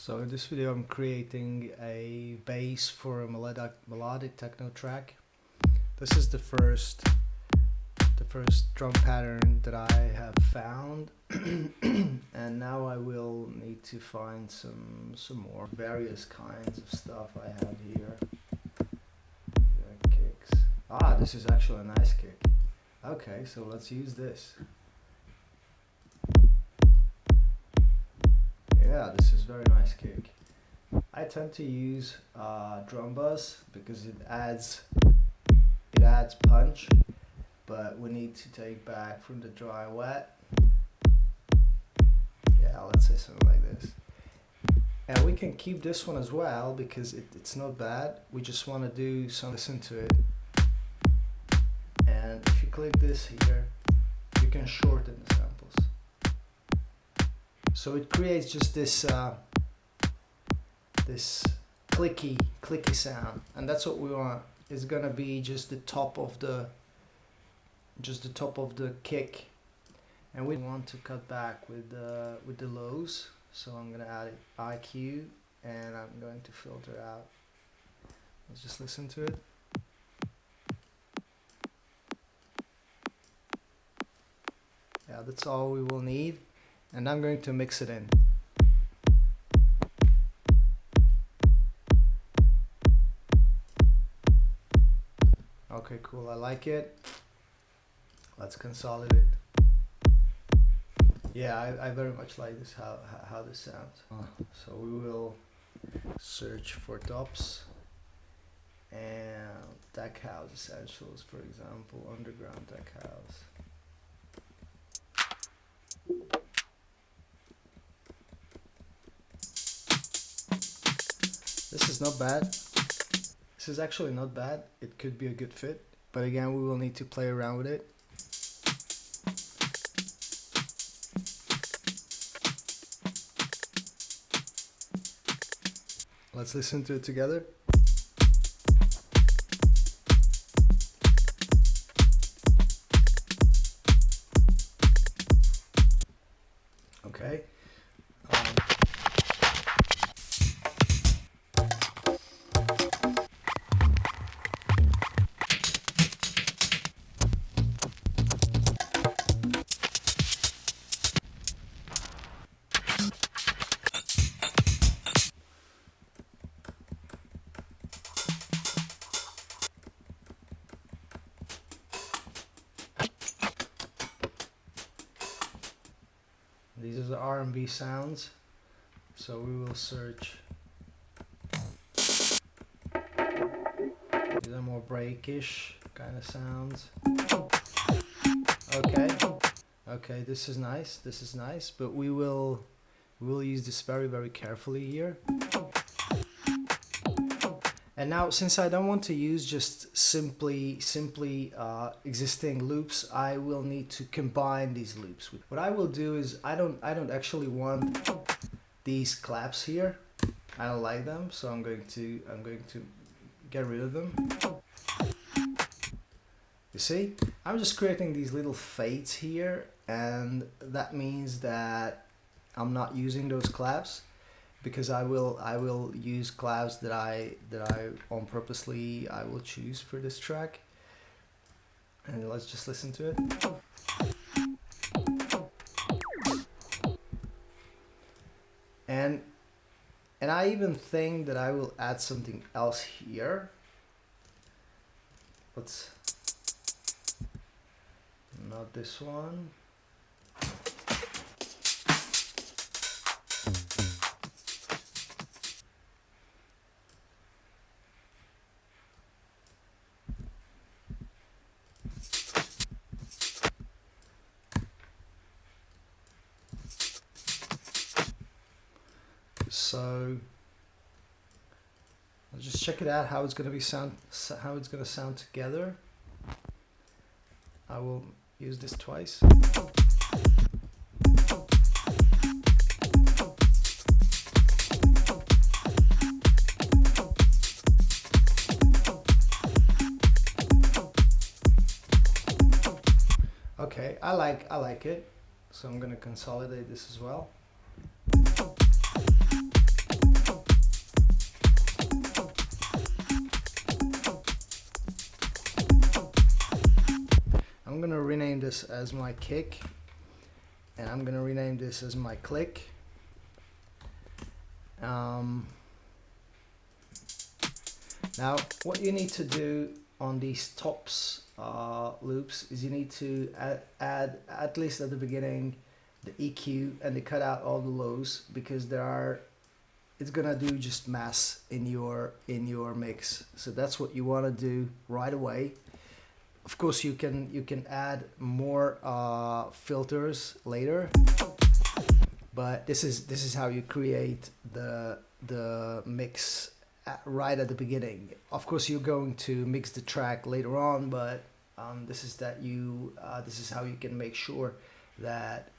So in this video I'm creating a bass for a melodic techno track. This is the first drum pattern that I have found and now I will need to find some more various kinds of stuff I have here. Kicks. Ah, this is actually a nice kick. Okay, so let's use this. Yeah, this is very nice kick. I tend to use drum buzz because it adds punch, but we need to take back from the dry wet. Yeah, let's say something like this. And we can keep this one as well because it's not bad. We just want to do some listen to it. And if you click this here, you can shorten the samples. So it creates just this this clicky sound, and that's what we want. It's gonna be just the top of the kick, and we want to cut back with the lows. So I'm gonna add IQ, and I'm going to filter out. Let's just listen to it. Yeah, that's all we will need. And I'm going to mix it in. Okay, cool, I like it. Let's consolidate. Yeah, I very much like this, how this sounds. So we will search for tops and tech house essentials, for example, underground tech house. This is not bad. This is actually not bad. It could be a good fit, but again, we will need to play around with it. Let's listen to it together. Okay. These are the R&B sounds, so we will search. These are more breakish kind of sounds. Okay, this is nice, but we will use this very carefully here. And now, since I don't want to use just simply existing loops, I will need to combine these loops. What I will do is I don't actually want these claps here. I don't like them, so I'm going to get rid of them. You see, I'm just creating these little fades here, and that means that I'm not using those claps, because I will use claps that I on purposely I will choose for this track. And let's just listen to it. And I even think that I will add something else here. Let's not this one. So let's just check it out, how it's going to sound together. I will use this twice. Okay, I like it. So I'm going to consolidate this as well. gonna rename this as my kick, and I'm gonna rename this as my click. Now what you need to do on these tops loops is you need to add at least at the beginning the EQ and they cut out all the lows, because it's gonna do just mass in your mix. So that's what you want to do right away. Of course you can add more filters later, but this is how you create the mix right at the beginning. Of course you're going to mix the track later on, but this is how you can make sure that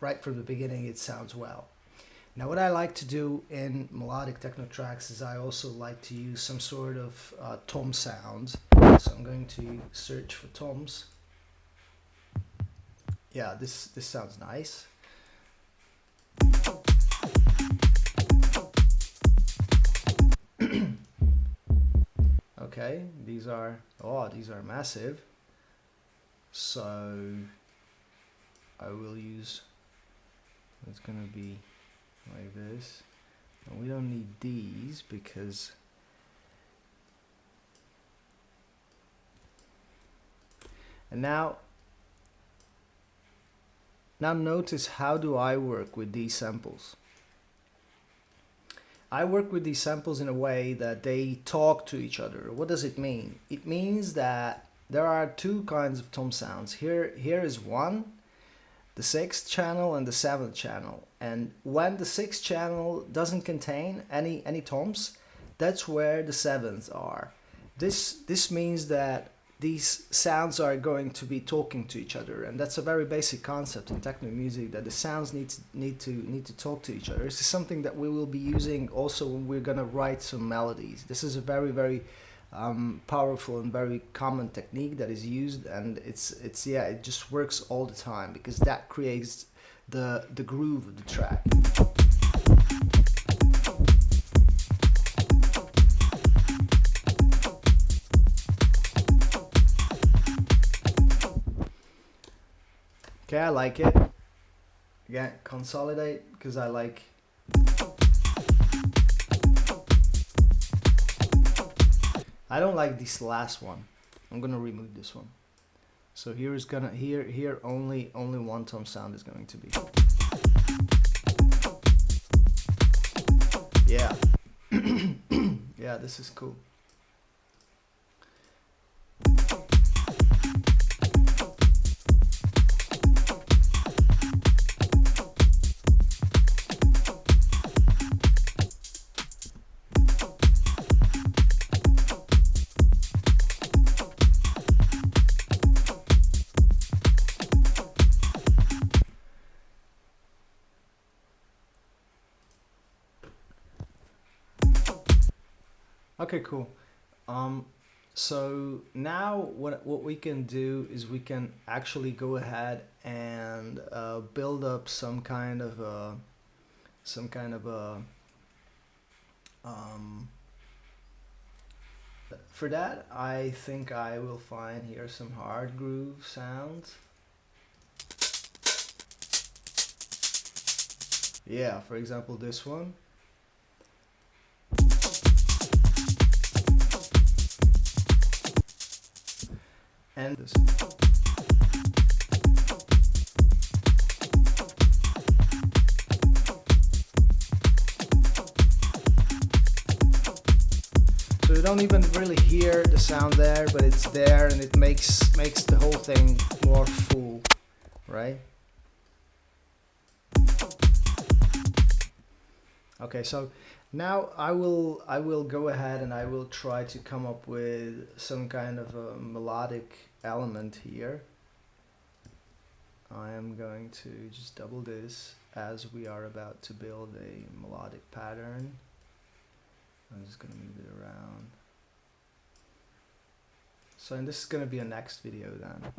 right from the beginning it sounds well. Now what I like to do in melodic techno tracks is I also like to use some sort of tom sounds. So I'm going to search for toms. Yeah, this sounds nice. Okay, these are massive. So I will use, it's gonna be like this. And we don't need these because now notice, how do I work with these samples? I work with these samples in a way that they talk to each other. What does it mean? It means that there are two kinds of tom sounds. Here is one, the 6th channel and the 7th channel. And when the 6th channel doesn't contain any toms, that's where the 7s are. This means that these sounds are going to be talking to each other, and that's a very basic concept in techno music, that the sounds need to talk to each other. This is something that we will be using also when we're gonna write some melodies. This is a very powerful and very common technique that is used, and it just works all the time, because that creates the groove of the track. Okay, I like it. Again, consolidate, because I like. I don't like this last one. I'm gonna remove this one. So here only one tom sound is going to be. Yeah. Yeah, this is cool. Okay, cool. So now what we can do is we can actually go ahead and build up some kind of a for that, I think I will find here some hard groove sounds. Yeah, for example, this one. And this. So you don't even really hear the sound there, but it's there, and it makes the whole thing more full, right? Okay, so now I will go ahead and I will try to come up with some kind of a melodic element here. I am going to just double this as we are about to build a melodic pattern. I'm just going to move it around. So, and this is going to be a next video then.